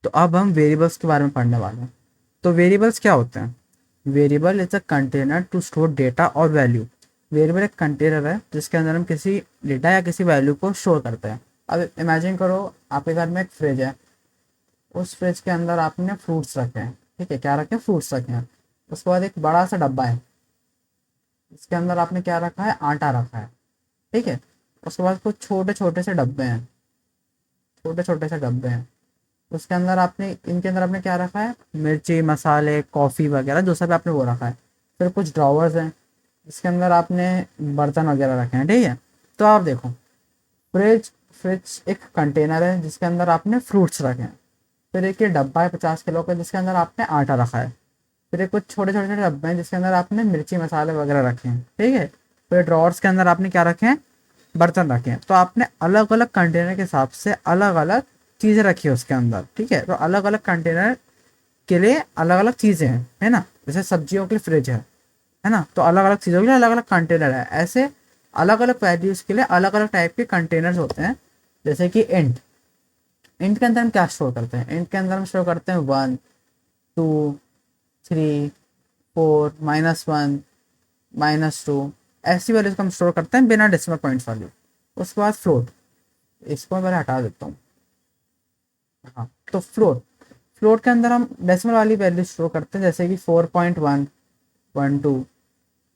तो अब हम वेरिएबल्स के बारे में पढ़ने वाले हैं। तो वेरिएबल्स क्या होते हैं? Variable is a container to store data और वैल्यू। वेरिएबल एक कंटेनर है जिसके अंदर हम किसी डेटा या किसी वैल्यू को स्टोर करते हैं। अब इमेजिन करो, आपके घर में एक फ्रिज है, उस फ्रिज के अंदर आपने फ्रूट्स रखे हैं। ठीक है, क्या रखे हैं? फ्रूट्स रखे हैं। उसके बाद एक बड़ा सा डब्बा है, इसके अंदर आपने क्या रखा है? आटा रखा है। ठीक है। उसके बाद कुछ छोटे छोटे से डब्बे हैं, छोटे छोटे से डब्बे हैं। उसके अंदर आपने, इनके अंदर आपने क्या रखा है? मिर्ची, मसाले, कॉफ़ी वगैरह जो सब आपने वो रखा है। फिर कुछ ड्रॉवर्स हैं जिसके अंदर आपने बर्तन वगैरह रखे हैं। ठीक है। तो आप देखो, फ्रिज फ्रिज एक कंटेनर है जिसके अंदर आपने फ्रूट्स रखे हैं। फिर एक ये डब्बा है 50 किलो का जिसके अंदर आपने आटा रखा है। फिर एक कुछ छोटे छोटे छोटे डब्बे हैं जिसके अंदर आपने मिर्ची, मसाले वगैरह रखे हैं। ठीक है। फिर ड्रॉवर्स के अंदर आपने क्या रखे हैं? बर्तन रखे हैं। तो आपने अलग अलग कंटेनर के हिसाब से अलग अलग चीज़ें रखी है उसके अंदर। ठीक है। तो अलग अलग कंटेनर के लिए अलग अलग चीज़ें हैं, है ना? जैसे सब्जियों के लिए फ्रिज है ना? तो अलग अलग चीज़ों के लिए अलग अलग कंटेनर है। ऐसे अलग अलग वैल्यूज़ के लिए अलग अलग टाइप के कंटेनर्स होते हैं। जैसे कि इंट, इंट के अंदर हम क्या स्टोर करते हैं? इंट के अंदर हम स्टोर करते हैं 1, 2, 3, 4, -1, -2, ऐसी वैल्यूज को हम स्टोर करते हैं बिना डेसिमल पॉइंट्स वाली। उसके बाद फ्लोट, इसको मैं पहले हटा देता हूँ। हाँ, तो फ्लोट, फ्लोट के अंदर हम डेसिमल वाली वैल्यू स्टोर करते हैं, जैसे कि 4.1, 12,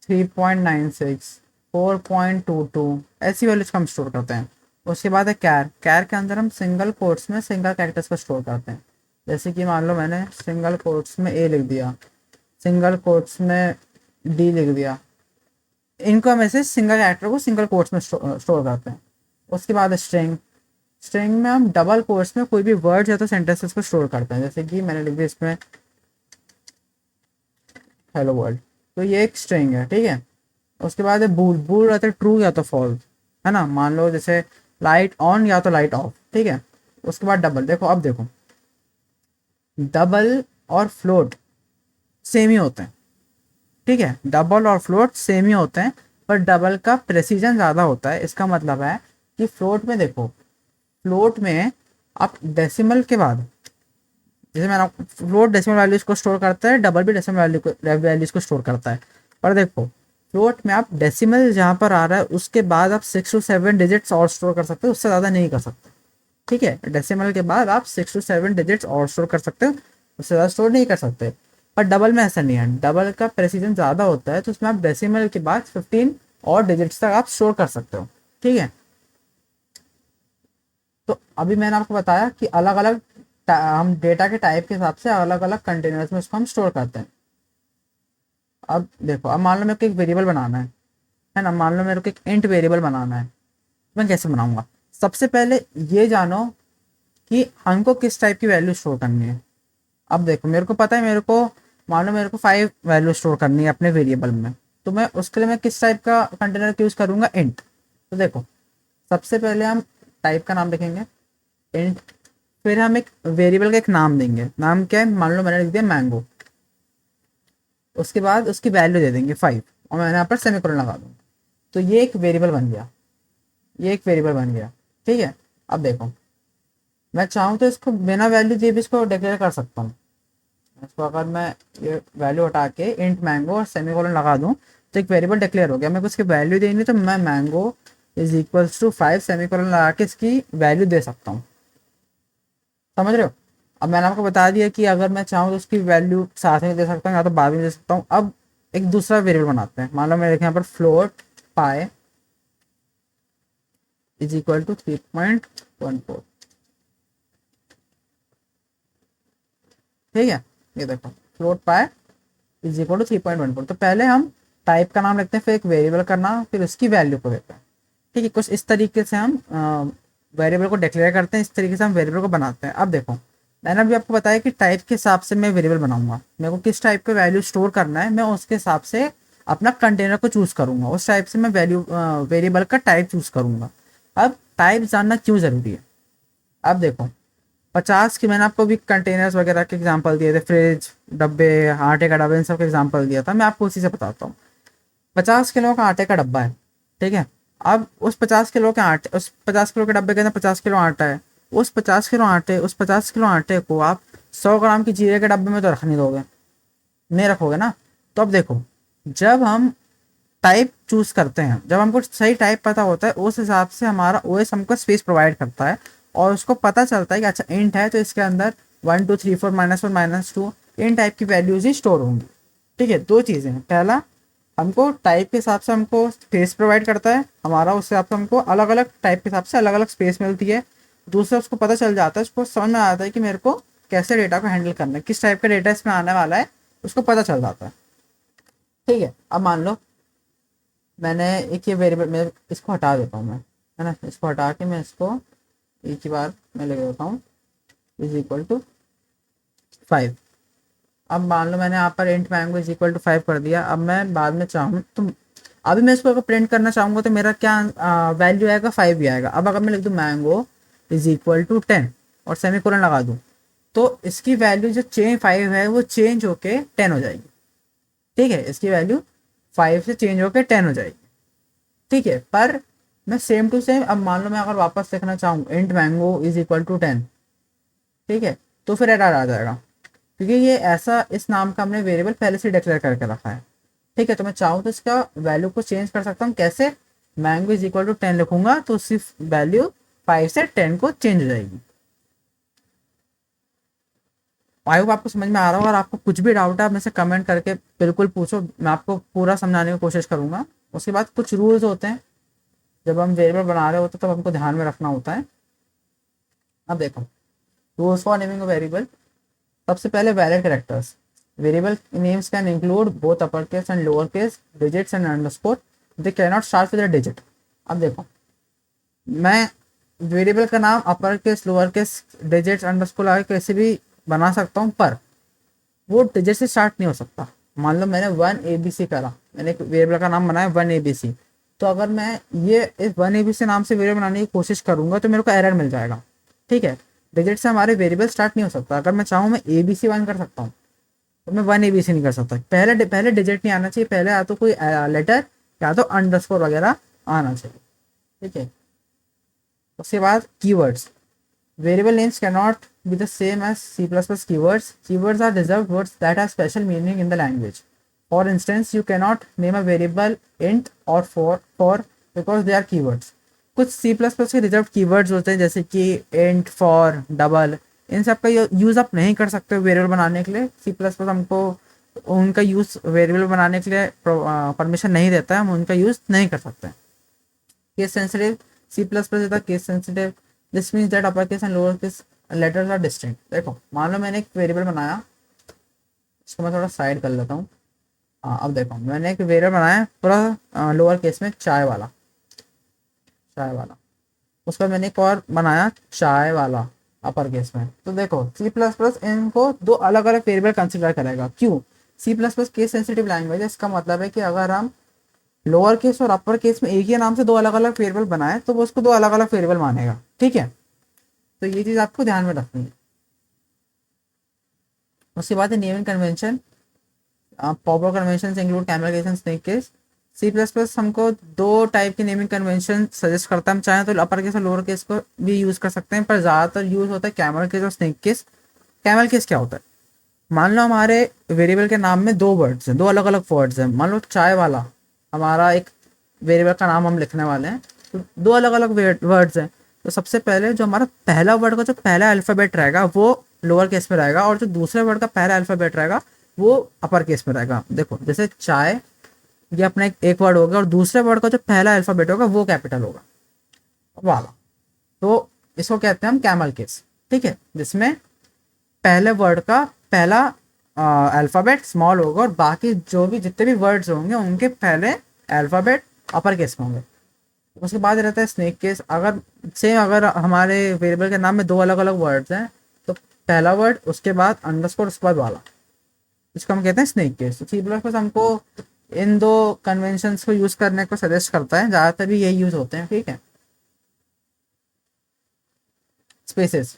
3.96, 4.22, ऐसी वैल्यूज को हम स्टोर करते हैं। उसके बाद है कैर, कैर के अंदर हम सिंगल कोट्स में सिंगल कैरेक्टर्स को स्टोर करते हैं। जैसे कि मान लो मैंने सिंगल कोट्स में ए लिख दिया, सिंगल कोट्स में डी लिख दिया। इनको हम ऐसे सिंगल कैरेक्टर को सिंगल कोट्स में स्टोर करते हैं। उसके बाद स्ट्रिंग, स्ट्रिंग में हम डबल कोट्स में कोई भी वर्ड या तो सेंटेंसेस को स्टोर करते हैं। जैसे कि मैंने लिख दिया इसमें हेलो वर्ल्ड, तो ये एक स्ट्रिंग है। ठीक है। उसके बाद है बूल, बूल रहता है ट्रू या तो फॉल्स, है ना? मान लो जैसे लाइट ऑन या तो लाइट ऑफ। ठीक है। उसके बाद डबल, देखो अब देखो, डबल और फ्लोट सेम ही होते हैं। ठीक है, डबल और फ्लोट सेम ही होते हैं, पर डबल का प्रेसिजन ज़्यादा होता है। इसका मतलब है कि फ्लोट में देखो, फ्लोट में आप डेसिमल के बाद, जैसे मैंने, फ्लोट डेसिमल वैल्यूज को स्टोर करता है, डबल भी डेसिमल वैल्यूज को स्टोर करता है। पर देखो, फ्लोट में आप डेसिमल जहाँ पर आ रहा है उसके बाद आप 6 to 7 डिजिट्स और स्टोर कर सकते हो, उससे ज़्यादा नहीं कर सकते। ठीक है, डेसिमल के बाद आप 6 to 7 डिजिट्स और स्टोर कर सकते हो, उससे ज़्यादा स्टोर नहीं कर सकते। पर डबल में ऐसा नहीं है, डबल का प्रेसिजन ज़्यादा होता है, तो उसमें आप डेसिमल के बाद 15 और डिजिट्स तक आप स्टोर कर सकते हो। ठीक है। तो अभी मैंने आपको बताया कि अलग अलग हम डेटा के टाइप के हिसाब से अलग अलग कंटेनर्स में उसको हम स्टोर करते हैं। अब देखो, अब मान लो मेरे को एक वेरिएबल बनाना है ना? मान लो मेरे को एक इंट वेरिएबल बनाना है, मैं कैसे बनाऊंगा? सबसे पहले ये जानो कि हमको किस टाइप की वैल्यू स्टोर करनी है। अब देखो, मेरे को पता है, मेरे को मान लो मेरे को 5 वैल्यू स्टोर करनी है अपने वेरिएबल में, तो मैं उसके लिए मैं किस टाइप का कंटेनर यूज़ करूंगा? इंट। तो देखो, सबसे पहले हम टाइप का नाम लिखेंगे इंट, फिर हम एक वेरिएबल का एक नाम देंगे। नाम क्या है? मान लो मैंने लिख दिया मैंगो। उसके बाद उसकी वैल्यू दे देंगे 5, और मैंने यहाँ पर सेमीकोलन लगा दूंगा। तो ये एक वेरिएबल बन गया, ये एक वेरिएबल बन गया। ठीक है। अब देखो, मैं चाहूँ तो इसको बिना वैल्यू दिए भी इसको डिक्लेयर कर सकता हूँ। इसको अगर मैं ये वैल्यू हटा के इंट मैंगो और सेमीकोलन लगा दूँ तो एक वेरिएबल डिक्लेयर हो गया। मेरे को इसकी वैल्यू देनी, तो मैं mango is equals to 5 semicolon लगा के इसकी वैल्यू दे सकता हूँ। समझ रहे हो? अब मैंने आपको बता दिया कि अगर मैं चाहूँ तो उसकी वैल्यू साथ में दे सकता हूँ या तो बाद में दे सकता हूँ। अब एक दूसरा वेरिएबल बनाते हैं। मान लो मैं देखें यहाँ पर float pi is equal to 3.14। ठीक है, ये देखो, float pi is equal to 3.14। तो पहले हम टाइप का नाम लिखते हैं, फिर एक वेरिएबल का नाम, फिर उसकी वैल्यू को देते हैं। ठीक है, कुछ इस तरीके से हम वेरिएबल को डिक्लेयर करते हैं, इस तरीके से हम वेरिएबल को बनाते हैं। अब देखो, मैंने अभी आपको बताया कि टाइप के हिसाब से मैं वेरिएबल बनाऊंगा, मेरे को किस टाइप का वैल्यू स्टोर करना है, मैं उसके हिसाब से अपना कंटेनर को चूज करूंगा, उस टाइप से मैं वैल्यू वेरिएबल का टाइप चूज करूंगा। अब टाइप जानना क्यों जरूरी है? अब देखो, 50 की मैंने आपको भी कंटेनर्स वगैरह के एग्जांपल दिए थे, फ्रिज, डब्बे, आटे का डब्बा, इन सब का एग्जांपल दिया था। मैं आपको उसी से बताता हूँ। 50 किलो का आटे का डब्बा है। ठीक है। अब उस 50 किलो के डब्बे के अंदर 50 किलो आटा है। उस 50 किलो आटे को आप 100 ग्राम की जीरे के डब्बे में तो रख नहीं दोगे, नहीं रखोगे ना। तो अब देखो, जब हम टाइप चूज करते हैं, जब हमको सही टाइप पता होता है, उस हिसाब से हमारा ओएस हमको स्पेस प्रोवाइड करता है और उसको पता चलता है कि अच्छा इंट है तो इसके अंदर 1 2 3 4 -1 -2 इन टाइप की वैल्यूज ही स्टोर होंगी। ठीक है, दो चीज़ें हैं, पहला हमको टाइप के हिसाब से हमको स्पेस प्रोवाइड करता है हमारा, उस हिसाब से हमको अलग अलग टाइप के हिसाब से अलग अलग स्पेस मिलती है। दूसरा, उसको पता चल जाता है, उसको समझ में आता है कि मेरे को कैसे डेटा को हैंडल करना है, किस टाइप का डेटा इसमें आने वाला है, उसको पता चल जाता है। ठीक है, अब मान लो मैंने एक ये वेरिएबल, मैं इसको हटा देता हूँ मैं, है ना, इसको हटा के मैं इसको एक ही बार मैं ले देता हूँ इज इक्वल टू 5। अब मान लो मैंने यहाँ पर int mango is equal to 5 कर दिया। अब मैं बाद में चाहूँ तो अभी मैं इसको अगर प्रिंट करना चाहूँगा तो मेरा क्या वैल्यू आएगा, 5 ही आएगा। अब अगर मैं लिख दूँ मैंगो इज इक्वल टू 10 और सेमीकोलन लगा दूँ, तो इसकी वैल्यू जो 5 है वो चेंज होके 10 हो जाएगी। ठीक है, इसकी वैल्यू 5 से चेंज होके 10 हो जाएगी। ठीक है, पर मैं सेम टू सेम, अब मान लो मैं अगर वापस लिखना चाहूँ int mango is equal to 10, ठीक है, तो फिर एरर आ जाएगा, क्योंकि ये ऐसा इस नाम का हमने वेरिएबल पहले से डिक्लेयर करके रखा है। ठीक है, तो मैं चाहूँ तो इसका वैल्यू को चेंज कर सकता हूँ। कैसे? मैंगो इज इक्वल टू 10 लिखूंगा तो सिर्फ वैल्यू 5 से 10 को चेंज हो जाएगी। आई होप आपको समझ में आ रहा होगा। अगर आपको कुछ भी डाउट है आप मुझसे कमेंट करके बिल्कुल पूछो, मैं आपको पूरा समझाने की कोशिश करूंगा। उसके बाद कुछ रूल्स होते हैं जब हम वेरिएबल बना रहे होते हैं, तब हमको ध्यान में रखना होता है। अब देखो, rules for naming a variable. सबसे पहले valid characters. Variable names can include both upper case and lower case digits and underscore, they can not start with a digit. अब देखो, मैं वेरिएबल का नाम upper case, lower case, digits, underscore आगे कैसे भी बना सकता हूँ, पर वो डिजिट से स्टार्ट नहीं हो सकता। मान लो मैंने 1 ABC करा, मैंने एक वेरिएबल का नाम बनाया 1 ABC, तो अगर मैं ये इस 1 ABC नाम से वेरिएबल बनाने की कोशिश करूंगा तो मेरे को एरर मिल जाएगा। ठीक है, डिजिट से हमारे वेरिएबल स्टार्ट नहीं हो सकता। अगर मैं चाहूँ मैं ABC 1 कर सकता हूँ, तो मैं 1 ABC नहीं कर सकता। पहले पहले डिजिट नहीं आना चाहिए, पहले या तो कोई लेटर या तो अंडरस्कोर वगैरह आना चाहिए। ठीक है, उसके बाद keywords. Variable names cannot be the same as C++ keywords. Keywords are reserved words that have special meaning in the language. For instance, you cannot name a variable int or for because they are keywords. कुछ C++ के reserve keywords होते हैं, जैसे कि int, for, double, इन सब का use आप नहीं कर सकते वेरिएबल बनाने के लिए। C++ हमको उनका यूज़ वेरिएबल बनाने के लिए परमिशन नहीं देता है, हम उनका यूज़ नहीं कर सकते। Case sensitive. C++ is the case sensitive. This means that upper case and lower case letters are distinct. देखो, मान लो मैंने एक वेरिएबल बनाया, इसको मैं थोड़ा साइड कर लेता हूँ। अब देखो, मैंने एक वेरिएबल बनाया पूरा लोअर केस में, चाय वाला, चाय वाला। उस पर मैंने एक और बनाया चाय वाला अपर केस में। तो देखो, C++ इनको दो अलग अलग वेरिएबल कंसिडर करेगा। क्यों? C++ केस सेंसिटिव लैंग्वेज है। इसका मतलब है कि अगर हम लोअर केस और अपर केस में एक ही नाम से दो अलग अलग वेरिएबल बनाए तो वो उसको दो अलग अलग वेरिएबल मानेगा। ठीक है, तो ये चीज़ आपको ध्यान में रखनी है। उसके बाद है naming convention. Popular convention include camel case and snake case. C++ हमको दो टाइप के नेमिंग कन्वेंशन सजेस्ट करता है। हम चाहें तो अपर केस और लोअर केस को भी यूज़ कर सकते हैं, पर ज़्यादातर यूज़ होता है कैमल केस और स्नेक केस। कैमल केस क्या होता है? मान लो हमारे वेरिएबल के नाम में दो वर्ड्स हैं, दो अलग अलग वर्ड्स हैं। मान लो चाय वाला हमारा एक वेरिएबल का नाम हम लिखने वाले हैं, तो दो अलग अलग वर्ड्स हैं। तो सबसे पहले जो हमारा पहला वर्ड का जो पहला अल्फ़ाबेट रहेगा वो लोअर केस में रहेगा, और जो दूसरे वर्ड का पहला अल्फ़ाबेट रहेगा वो अपर केस में रहेगा। देखो, जैसे चाय, ये अपना एक वर्ड होगा, और दूसरे वर्ड का जो पहला अल्फ़ाबेट होगा वो कैपिटल होगा वाला। तो इसको कहते हैं हम कैमल केस। ठीक है, जिसमें पहले वर्ड का पहला अल्फ़ाबेट स्मॉल होगा और बाकी जो भी जितने भी वर्ड्स होंगे उनके पहले अल्फ़ाबेट अपर केस में होंगे। उसके बाद रहता है स्नेक केस। अगर हमारे वेरिएबल के नाम में दो अलग अलग वर्ड्स हैं, तो पहला वर्ड, उसके बाद अंडरस्कोर, उसके बाद वाला, इसको हम कहते हैं स्नेक केस। तो C++ हमको इन दो कन्वेंशंस को यूज़ करने को सजेस्ट करता है, ज़्यादातर भी यही यूज़ होते हैं। ठीक है, स्पेसेस।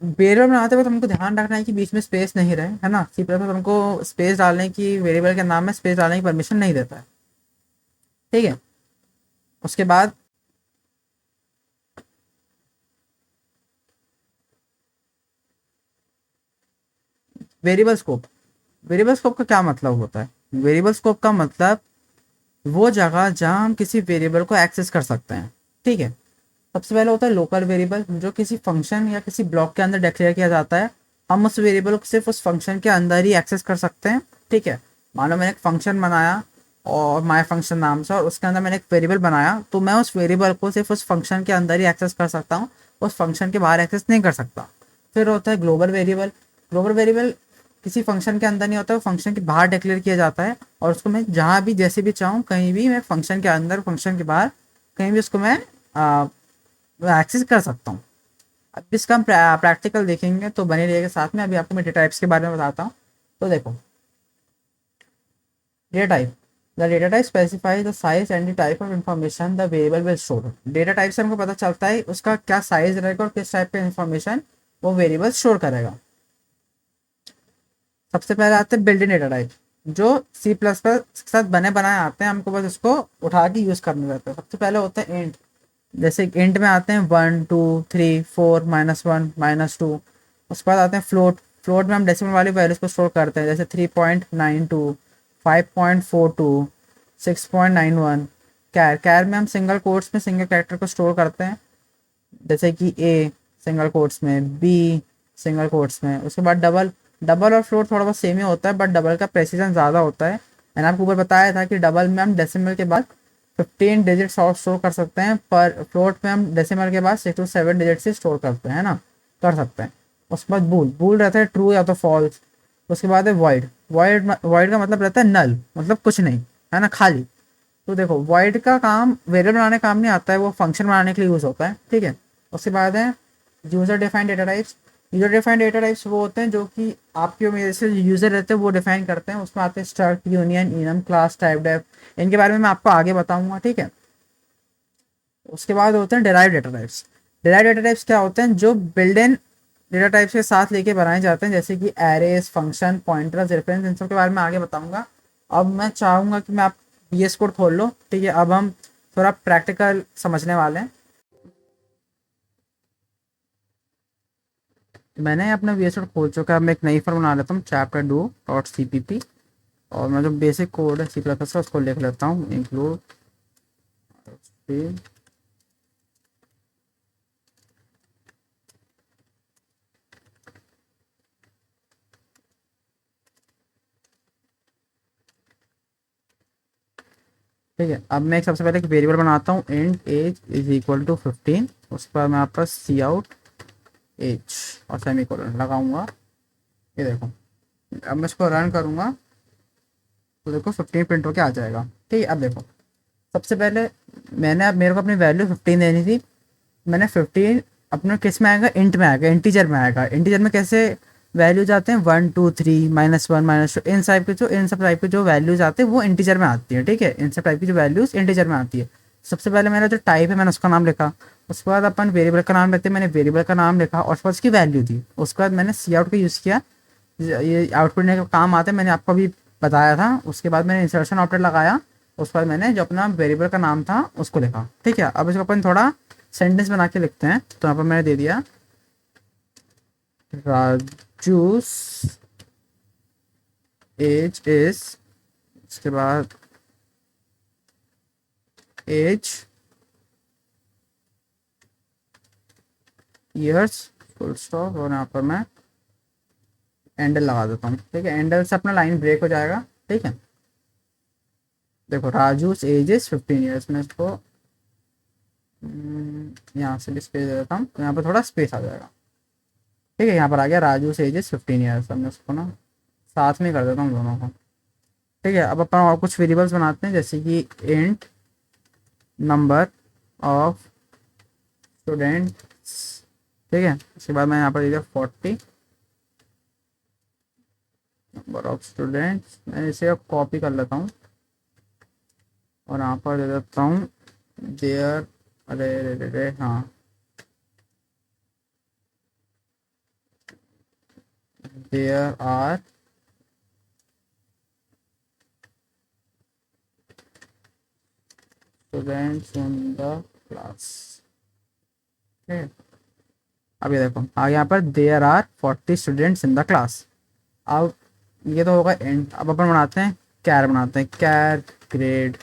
वेरिएबल बनाते वक्त हमको ध्यान रखना है कि बीच में स्पेस नहीं रहे, है ना। C++ हमको स्पेस डालने की, वेरिएबल के नाम में स्पेस डालने की परमिशन नहीं देता है। ठीक है, उसके बाद वेरिएबल स्कोप, वेरिएबल स्कोप का क्या मतलब होता है? वेरिएबल स्कोप का मतलब वो जगह जहाँ हम किसी वेरिएबल को एक्सेस कर सकते हैं, ठीक है। सबसे पहले होता है लोकल वेरिएबल, जो किसी फंक्शन या किसी ब्लॉक के अंदर डिक्लेयर किया जाता है। हम उस वेरिएबल को सिर्फ उस फंक्शन के अंदर ही एक्सेस कर सकते हैं, ठीक है। मान लो मैंने एक फंक्शन बनाया और माय फंक्शन नाम से, और उसके अंदर मैंने एक वेरिएबल बनाया, तो मैं उस वेरिएबल को सिर्फ उस फंक्शन के अंदर ही एक्सेस कर सकता हूँ, उस फंक्शन के बाहर एक्सेस नहीं कर सकता। फिर होता है ग्लोबल वेरिएबल। ग्लोबल वेरिएबल किसी फंक्शन के अंदर नहीं होता, वो फंक्शन के बाहर डिक्लेयर किया जाता है, और उसको मैं जहाँ भी जैसे भी चाहूँ कहीं भी, मैं फंक्शन के अंदर फंक्शन के बाहर कहीं भी उसको मैं एक्सेस कर सकता हूँ। अब इसका हम प्रैक्टिकल देखेंगे, तो बने रहिएगा साथ में। अभी आपको मैं डेटा टाइप्स के बारे में बताता हूँ। तो देखो, data type, the data type specify the size and the type of information the variable will store. Data type से हमको पता चलता है उसका क्या साइज रहेगा और किस टाइप का इंफॉर्मेशन वो वेरिएबल स्टोर करेगा। सबसे पहले आते हैं बिल्ट इन डेटा टाइप, जो सी प्लस प्लस के साथ बने बनाए आते हैं, हमको बस उसको उठा के यूज़ करने रहते हैं। सबसे पहले होता है इंट। जैसे इंट में आते हैं 1 2 3 4 -1 -2। उसके बाद आते हैं फ्लोट। फ्लोट में हम डेसिमल वाली वैल्यूज को स्टोर करते हैं, जैसे 3.92, 5.42, 6.91। कैर, कैर में हम सिंगल कोट्स में सिंगल कैरेक्टर को स्टोर करते हैं, जैसे कि ए सिंगल कोट्स में, बी सिंगल कोट्स में। उसके बाद डबल, डबल और फ्लोट थोड़ा बहुत सेम ही होता है, बट डबल का प्रेसिजन ज़्यादा होता है। मैंने आपको ऊपर बताया था कि डबल में हम डेसिमल के बाद 15 डिजिट स्टोर कर सकते हैं, पर फ्लोट में हम डेसिमल के बाद 6 to 7 डिजिट से स्टोर करते हैं ना, कर सकते हैं। उसके बाद बूल, बूल रहता है ट्रू या तो फॉल्स। उसके बाद है वॉइड। वॉइड का मतलब रहता है नल, मतलब कुछ नहीं, है ना, खाली। तो देखो, वॉइड का काम वेरिएबल बनाने का काम नहीं आता है, वो फंक्शन बनाने के लिए यूज़ होता है, ठीक है। उसके बाद है user defined data types. User defined data types वो होते हैं जो कि आपके और मेरे से यूज़र रहते हैं वो डिफाइन करते हैं। उसमें आते हैं struct, union, enum, class, typedef. इनके बारे में मैं आपको आगे बताऊंगा, ठीक है। उसके बाद होते हैं derive data types. Derive data types क्या होते हैं? जो बिल्ड इन डेटा टाइप्स के साथ लेके बनाए जाते हैं, जैसे कि एरेज, फंक्शन, पॉइंटर्स, रेफरेंस, इन सब के बारे में आगे बताऊंगा। अब मैं चाहूँगा कि मैं आप VS कोड खोल लो, ठीक है। अब हम थोड़ा प्रैक्टिकल समझने वाले हैं। मैंने अपना VS कोड खोल चुका है। अब मैं एक नई फाइल बना लेता हूँ, चैप्टर डू डॉट CPP, और मैं जो बेसिक कोड है C++ का उसको लिख लेता हूँ, इंक्लूड। ठीक है, अब मैं एक सबसे पहले एक वेरिएबल बनाता हूँ, int age is equal to 15। उसके बाद मैं आपका सी आउट एज और सेमी कोलन लगाऊंगा। ये देखो, अब मैं इसको रन करूँगा तो देखो 15 प्रिंट होके आ जाएगा, ठीक है। अब देखो, सबसे पहले मैंने, अब मेरे को अपनी वैल्यू 15 देनी थी। मैंने 15 अपने किस में आएगा, इंट में आएगा, इंटीजर में आएगा। इंटीजर में कैसे वैल्यूज आते हैं, 1 2 3 -1 -2, इन सब टाइप के जो वैल्यूज आते हैं वो इंटीजर में आती है, ठीक है। इन सब टाइप की जो वैल्यूज इंटीजर में आती है। सबसे पहले मेरा जो टाइप है मैंने उसका नाम लिखा। उसके बाद अपन वेरिएबल का नाम लेते हैं, मैंने वेरिएबल का नाम लिखा और उसके बाद उसकी वैल्यू दी। उसके बाद मैंने सी आउट का यूज़ किया, ये आउटपुट का काम आता है, मैंने आपको अभी बताया था। उसके बाद मैंने इंसर्शन ऑपरेटर लगाया। उसके बाद मैंने जो अपना वेरिएबल का नाम था उसको लिखा, ठीक है। अब इसको अपन थोड़ा सेंटेंस बना के लिखते हैं। तो यहाँ पर मैंने दे दिया राजूस एज इज, उसके बाद एज ईयर्स फुल स्टॉप, और यहाँ पर मैं एंडल लगा देता हूँ, ठीक है। एंडल से अपना लाइन ब्रेक हो जाएगा, ठीक है। देखो, राजूस एज इज 15 ईयर्स। मैं इसको यहाँ से भी स्पेस दे देता हूँ, तो यहाँ पर थोड़ा स्पेस आ जाएगा, ठीक है। यहाँ पर आ गया राजूस एज इज 15 ईयर्स। अब मैं उसको ना साथ में कर देता हूँ दोनों को, ठीक है। अब अपन और कुछ वेरिएबल्स बनाते हैं, जैसे कि इंट नंबर ऑफ स्टूडेंट्स, ठीक है। उसके बाद मैं यहाँ पर दे दिया 40 नंबर ऑफ स्टूडेंट्स। मैं इसे कॉपी कर लेता हूँ और यहाँ पर दे देता हूँ देयर, अरे रे रे रे, हाँ, there are students in the class, ठीक है। अब ये देखो, आगे यहाँ पर there are 40 students in the class. अब ये तो होगा एंड। अब अपन बनाते हैं कैर, बनाते हैं char grade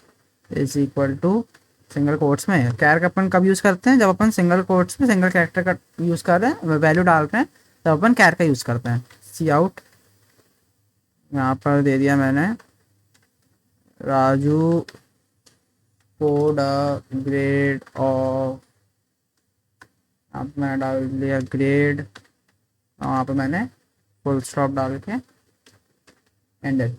is equal to, single quotes में कैर का अपन कब यूज़ करते हैं, जब अपन सिंगल कोट्स में सिंगल कैरेक्टर का यूज़ कर रहे हैं, वैल्यू डाल रहे हैं, तब अपन कैर का यूज़ करते हैं। सी आउट यहाँ पर दे दिया मैंने राजू कोड ग्रेड ऑफ, अब मैं डाल दिया ग्रेड, वहाँ पर मैंने फुल स्टॉप डाल के एंडेड।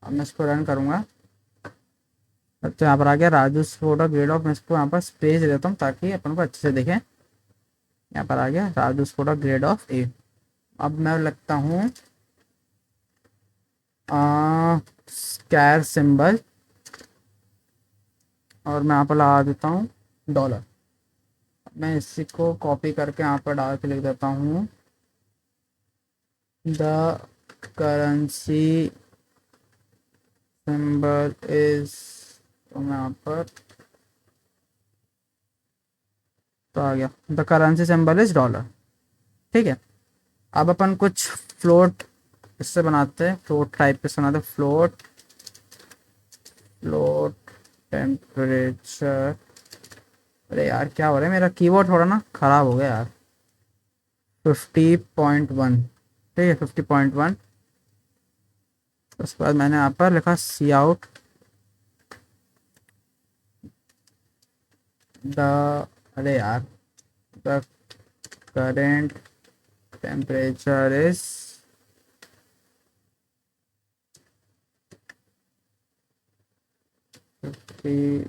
अब मैं इसको रन करूँगा तो यहाँ पर आ गया राजू स्कोडा ग्रेड ऑफ। मैं इसको यहाँ पर स्पेस दे देता हूँ ताकि अपन को अच्छे से दिखे। यहाँ पर आ गया राजू स्कोडा ग्रेड ऑफ ए। अब मैं लगता हूँ स्क्वायर सिंबल और मैं यहाँ पर लगा देता हूँ डॉलर। मैं इसी को कॉपी करके यहाँ पर डाल के लिख देता हूँ द करेंसी सिंबल इज, तो मैं यहाँ पर तो आ गया the currency symbol is dollar. ठीक है, अब अपन कुछ फ्लोट इससे बनाते हैं, फ्लोट टाइप के बनाते हैं। फ्लोट टेम्परेचर, अरे यार क्या हो रहा है, मेरा कीबोर्ड थोड़ा ना ख़राब हो गया यार। 50.1, ठीक है 50.1। उसके बाद मैंने यहाँ पर लिखा सी आउट द, अरे यार the current temperature is 50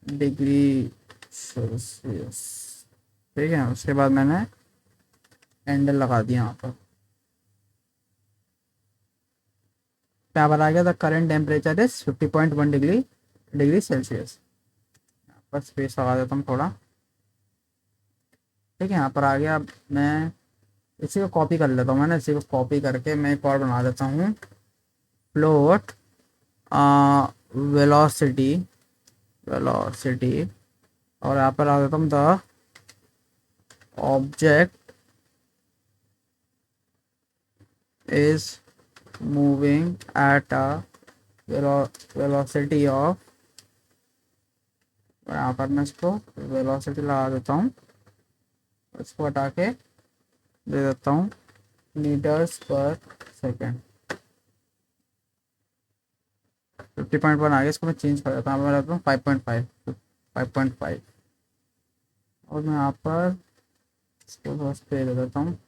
degree Celsius. ठीक है, उसके बाद मैंने एंडल लगा दिया यहाँ पर। यहाँ पर आ गया the current temperature is 50.1 degree Celsius. यहाँ पर स्पेस लगा देता हूँ थोड़ा। ठीक है, यहाँ पर आ गया। अब मैं इसी को कॉपी कर लेता हूँ, मैंने इसी को कॉपी करके मैं एक और बना देता हूँ फ्लोट वेलोसिटी और यहाँ पर आ देता हूँ the object is moving at a velocity of, यहाँ पर मैं इसको वेलोसिटी लगा देता हूँ, इसको हटा के दे देता हूँ मीटर्स पर सेकेंड। 50.1 आ गया, इसको मैं चेंज कर देता हूँ, मैं रखता हूँ 5.5 और मैं यहाँ पर इसको बस पे दे देता हूँ।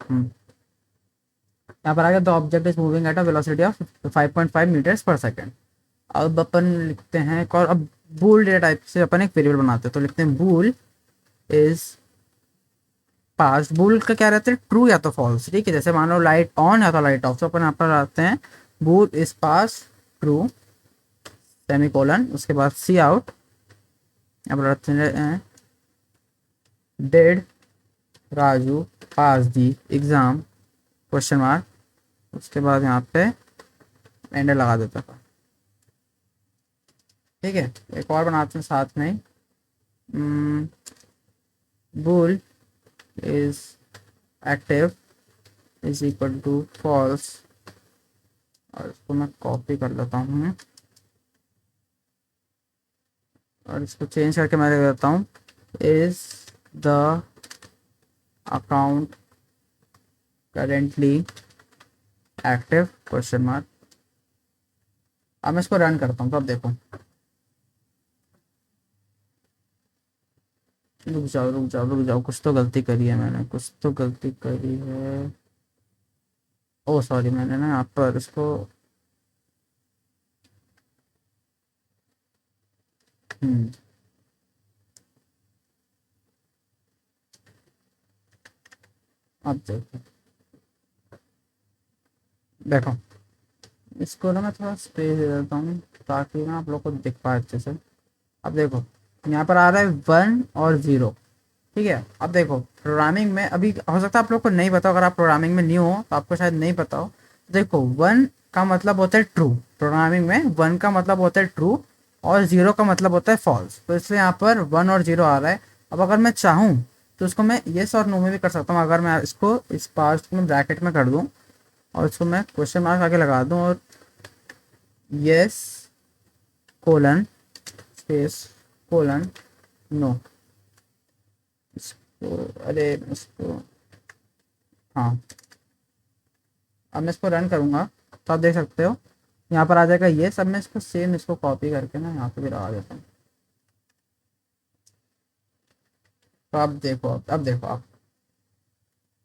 यहाँ पर आ गया the object is moving at a velocity of 5.5 metres per second. अब अपन लिखते हैं और अब बूल डेटा टाइप से अपन एक वेरिएबल बनाते हैं, तो लिखते हैं बूल इज पास। बूल का क्या रहता है, ट्रू या तो फॉल्स। ठीक है, जैसे मान लो लाइट ऑन या तो लाइट ऑफ, तो अपन यहाँ पर आते हैं बूल इज पास ट्रू सेमीकोलन, उसके बाद सी आउट, यहाँ पर रखते हैं dead Raju pass the exam question mark, उसके बाद यहाँ पे एंडर लगा देता था। ठीक है, एक और बनाते हैं साथ में, bool is active is equal to false, और इसको मैं कॉपी कर लेता हूँ और इसको चेंज करके मैं लिख देता हूँ is the account currently active question mark. अब मैं इसको रन करता हूँ, तो अब देखो, रुक जाओ, कुछ तो गलती करी है मैंने, कुछ तो गलती करी है। ओ सॉरी, मैंने ना यहाँ पर इसको अब देखो इसको ना मैं थोड़ा स्पेस दे देता हूँ ताकि ना आप लोग को दिख पाए अच्छे से। अब देखो यहाँ पर आ रहा है 1 और 0। ठीक है, अब देखो प्रोग्रामिंग में अभी हो सकता है आप लोग को नहीं पता, अगर आप प्रोग्रामिंग में न्यू हो तो आपको शायद नहीं पता हो। देखो 1 का मतलब होता है ट्रू, प्रोग्रामिंग में 1 का मतलब होता है ट्रू और 0 का मतलब होता है फॉल्स, तो इसलिए यहाँ पर 1 और 0 आ रहा है। अब अगर मैं चाहूँ तो उसको मैं येस और नो में भी कर सकता हूँ। अगर मैं इसको इस पार्ट को मैं ब्रैकेट में कर दूँ और इसको मैं क्वेश्चन मार्क आगे लगा दूँ और yes colon space colon no, इसको अरे इसको हाँ, अब मैं इसको रन करूँगा तो आप देख सकते हो यहाँ पर आ जाएगा ये सब। मैं इसको सेम इसको कॉपी करके ना यहाँ पे भी लगा देता हूँ। तो अब देखो आप,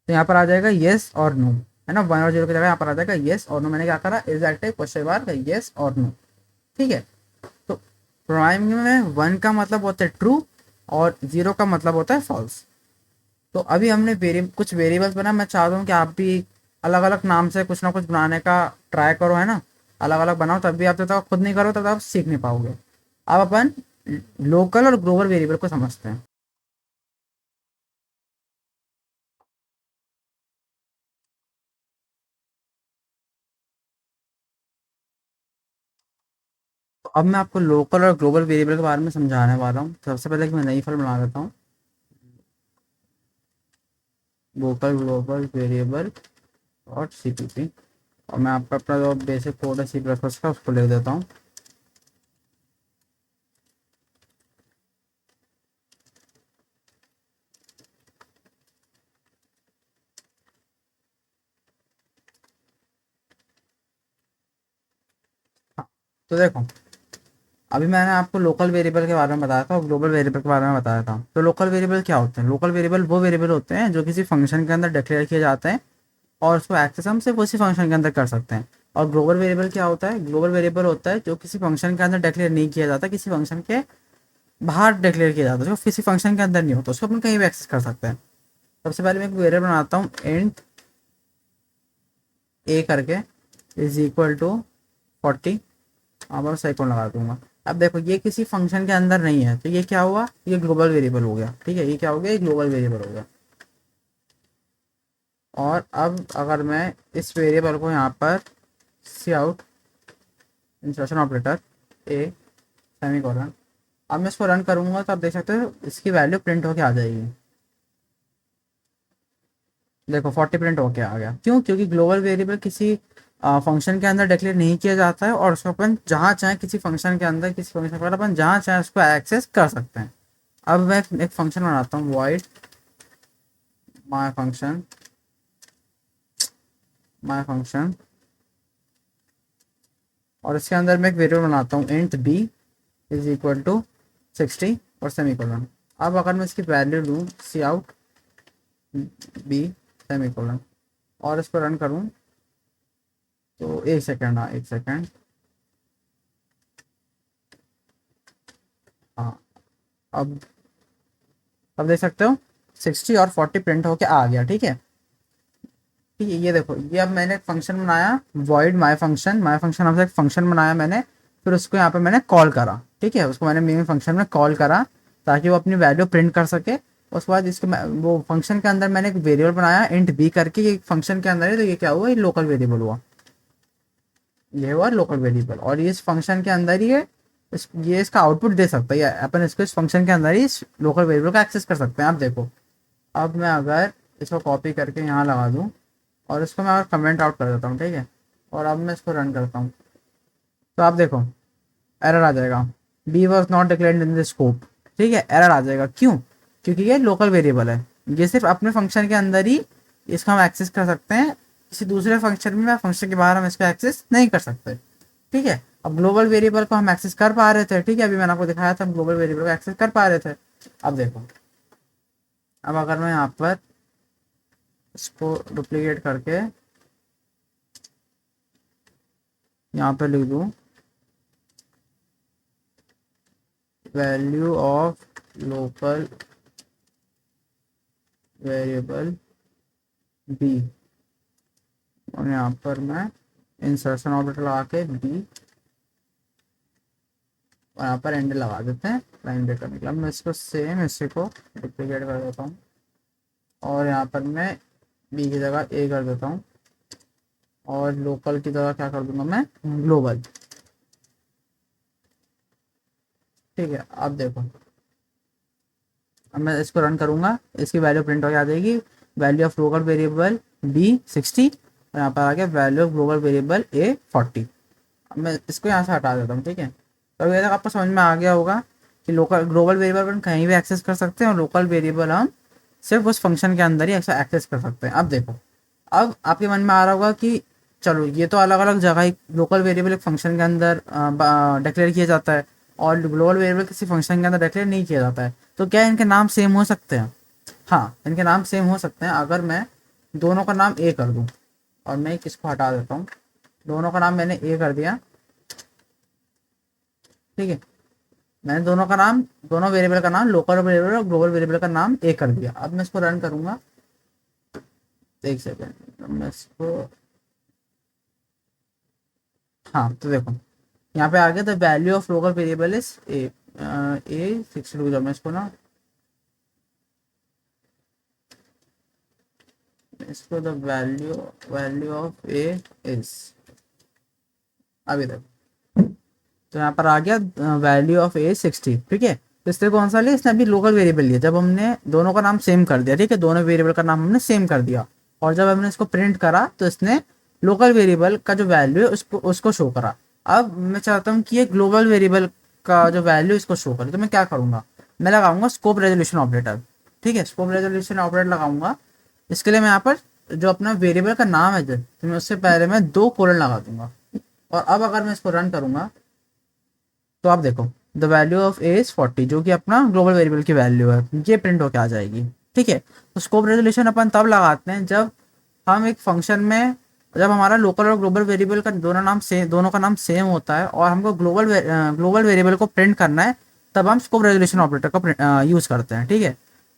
तो यहाँ पर आ जाएगा येस और नो, है ना, 1 और 0 की जगह यहाँ पर आ जाएगा येस और नो। मैंने क्या करा, is that question mark yes और नो, ठीक है। तो प्रोग्रामिंग में 1 का मतलब होता है ट्रू और 0 का मतलब होता है फॉल्स। तो अभी हमने कुछ वेरिएबल्स बना, मैं चाहता हूँ कि आप भी अलग अलग नाम से कुछ ना कुछ बनाने का ट्राई करो, है ना, अलग अलग बनाओ, तब भी आप जब तक खुद नहीं करो तब तक आप सीख नहीं पाओगे। अब अपन लोकल और ग्लोबल वेरिएबल को समझते हैं। तो अब मैं आपको लोकल और ग्लोबल वेरिएबल के बारे में समझाने वाला हूँ। तो सबसे पहले कि मैं नई फाइल बना देता हूँ, लोकल ग्लोबल वेरिएबल और CPP, और मैं आपका अपना जो बेसिक कोड है C++ का उसको लिख देता हूँ। हाँ, तो देखो अभी मैंने आपको लोकल वेरिएबल के बारे में बताया था और ग्लोबल वेरिएबल के बारे में बताया था। तो लोकल वेरिएबल क्या होते हैं? लोकल वेरिएबल वो वेरिएबल होते हैं जो किसी फंक्शन के अंदर डिक्लेयर किए जाते हैं और उसको एक्सेस हम सिर्फ उसी फंक्शन के अंदर कर सकते हैं। और ग्लोबल वेरिएबल क्या होता है? ग्लोबल वेरिएबल होता है जो किसी फंक्शन के अंदर डिक्लेयर नहीं किया जाता, किसी फंक्शन के बाहर डिक्लेयर किया जाता है, जो किसी फंक्शन के अंदर नहीं होता, उसको अपन कहीं भी एक्सेस कर सकते हैं। सबसे पहले मैं एक वेरिएबल बनाता हूँ, इंट ए करके इज इक्वल टू 40, अब मैं सेकंड लगा दूंगा। अब देखो ये किसी फंक्शन के अंदर नहीं है, तो ये क्या हुआ, ये ग्लोबल वेरिएबल हो गया, ठीक है, ये क्या हो गया, ये ग्लोबल वेरिएबल हो गया। और अब अगर मैं इस वेरिएबल को यहाँ पर सी आउट इंसर्शन ऑपरेटर ए सेमीकोलन, अब मैं इसको रन करूंगा तो आप देख सकते हो इसकी वैल्यू प्रिंट होके आ जाएगी। देखो 40 प्रिंट होके आ गया, क्यों? क्योंकि ग्लोबल वेरिएबल किसी फंक्शन के अंदर डिक्लेयर नहीं किया जाता है और उसको अपन जहाँ चाहे किसी फंक्शन के अंदर, किसी फंक्शन पर अपन जहाँ चाहे उसको एक्सेस कर सकते हैं। अब मैं एक फंक्शन बनाता हूँ, वॉइड माई फंक्शन, और इसके अंदर मैं एक वेरिएबल बनाता हूँ, int b is equal to 60 और सेमीकोलन। अब अगर मैं इसकी वैल्यू लूँ सी आउट बी सेमीकोलन और इसको रन करूँ तो एक सेकेंड, हाँ एक सेकेंड, हाँ अब देख सकते हो 60 और 40 प्रिंट होके आ गया, ठीक है। ठीक है, ये देखो, ये अब मैंने एक फंक्शन बनाया, वॉइड माई फंक्शन नाम से एक फंक्शन बनाया मैंने, फिर उसको यहाँ पे मैंने कॉल करा, ठीक है, उसको मैंने मेन फंक्शन में कॉल करा ताकि वो अपनी वैल्यू प्रिंट कर सके। उसके बाद इसके वो फंक्शन के अंदर मैंने एक वेरिएबल बनाया इंट बी करके, ये फंक्शन के अंदर है, तो ये क्या हुआ, ये लोकल वेरिएबल हुआ, ये हुआ लोकल वेरिएबल। और ये इस फंक्शन के अंदर ही है, ये इसका आउटपुट दे सकता है, अपन इसको इस फंक्शन के अंदर ही इस लोकल वेरिएबल का एक्सेस कर सकते हैं। आप देखो, अब मैं अगर इसको कॉपी करके यहाँ लगा दूँ और इसको मैं अगर कमेंट आउट कर देता हूँ, ठीक है, और अब मैं इसको रन करता हूँ तो आप देखो एरर आ जाएगा, b was not declared in the scope, ठीक है, एरर आ जाएगा, क्यों? क्योंकि ये लोकल वेरिएबल है, ये सिर्फ अपने फंक्शन के अंदर ही इसका हम एक्सेस कर सकते हैं, किसी दूसरे फंक्शन में, फंक्शन के बाहर हम इसको एक्सेस नहीं कर सकते, ठीक है। अब ग्लोबल वेरिएबल को हम एक्सेस कर पा रहे थे, ठीक है, अभी मैंने आपको दिखाया था हम ग्लोबल वेरिएबल को एक्सेस कर पा रहे थे। अब देखो, अब अगर मैं यहाँ पर इसको डुप्लीकेट करके यहाँ पे लिख दूँ value of local variable b, और यहाँ पर मैं इंसर्शन ऑपरेटर लगा के बी और यहाँ पर एंड लगा देते हैं लाइन ब्रेक करने के लिए। मैं इसको सेम इसी को डुप्लीकेट कर देता हूँ और यहाँ पर मैं बी की जगह ए कर देता हूँ और लोकल की जगह क्या कर दूंगा मैं, ग्लोबल, ठीक है। अब देखो, अब मैं इसको रन करूँगा, इसकी वैल्यू प्रिंट होकर आ जाएगी, value of local variable b 60 और यहाँ पर आ गया value of global variable a 40। अब मैं इसको यहाँ से हटा देता हूँ, ठीक है। तो अभी तक आपको समझ में आ गया होगा कि लोकल ग्लोबल वेरिएबल हम कहीं भी एक्सेस कर सकते हैं और लोकल वेरिएबल हम सिर्फ उस फंक्शन के अंदर ही एक्सेस कर सकते हैं। अब देखो, अब आपके मन में आ रहा होगा कि चलो ये तो अलग अलग जगह लोकल वेरिएबल एक फंक्शन के अंदर डिक्लेयर किया जाता है और ग्लोबल वेरिएबल किसी फंक्शन के अंदर डिक्लेयर नहीं किया जाता है, तो क्या इनके नाम सेम हो सकते हैं? हाँ, इनके नाम सेम हो सकते हैं अगर मैं दोनों का नाम ए कर दूँ। और मैं किसको हटा देता हूँ, दोनों का नाम मैंने ए कर दिया, ठीक है। मैंने दोनों का नाम, दोनों वेरिएबल का नाम, लोकल वेरिएबल और ग्लोबल वेरिएबल का नाम ए कर दिया। अब मैं इसको रन करूँगा, एक सेकेंड मैं इसको, हाँ तो देखो यहाँ पे आ गया the value of local variable is a 62। जब मैं इसको ना, इसको the value of A is, अभी तक तो यहाँ पर आ गया वैल्यू ऑफ ए 60, ठीक है। तो इससे कौन सा लिया, इसने अभी लोकल वेरिएबल लिया जब हमने दोनों का नाम सेम कर दिया, ठीक है, दोनों वेरिएबल का नाम हमने सेम कर दिया और जब हमने इसको प्रिंट करा तो इसने लोकल वेरिएबल का जो वैल्यू है उसको उसको शो करा। अब मैं चाहता हूँ कि ये ग्लोबल वेरिएबल का जो वैल्यू इसको शो करे, तो मैं क्या करूँगा, मैं लगाऊंगा स्कोप रेजोल्यूशन ऑपरेटर, ठीक है। स्कोप रेजोल्यूशन ऑपरेटर लगाऊंगा, इसके लिए मैं यहाँ पर जो अपना वेरिएबल का नाम है तो मैं उससे पहले मैं 2 कोलन लगा दूंगा। और अब अगर मैं इसको रन करूंगा तो आप देखो the value of A is 40, जो कि अपना ग्लोबल वेरिएबल की वैल्यू है, ये प्रिंट होकर आ जाएगी, ठीक है। तो स्कोप रेजोल्यूशन अपन तब लगाते हैं जब हम एक फंक्शन में, जब हमारा लोकल और ग्लोबल वेरिएबल का दोनों का नाम सेम होता है और हमको ग्लोबल वेरिएबल को प्रिंट करना है, तब हम स्कोप रेजोल्यूशन ऑपरेटर का यूज़ करते हैं, ठीक है।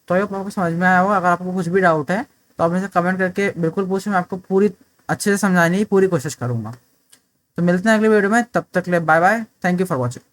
तो ये आपको समझ में आया होगा। अगर आपको कुछ भी डाउट है तो आप मुझे कमेंट करके बिल्कुल पूछें, मैं आपको पूरी अच्छे से समझाने की पूरी कोशिश करूँगा। तो मिलते हैं अगले वीडियो में, तब तक ले bye bye, thank you for watching.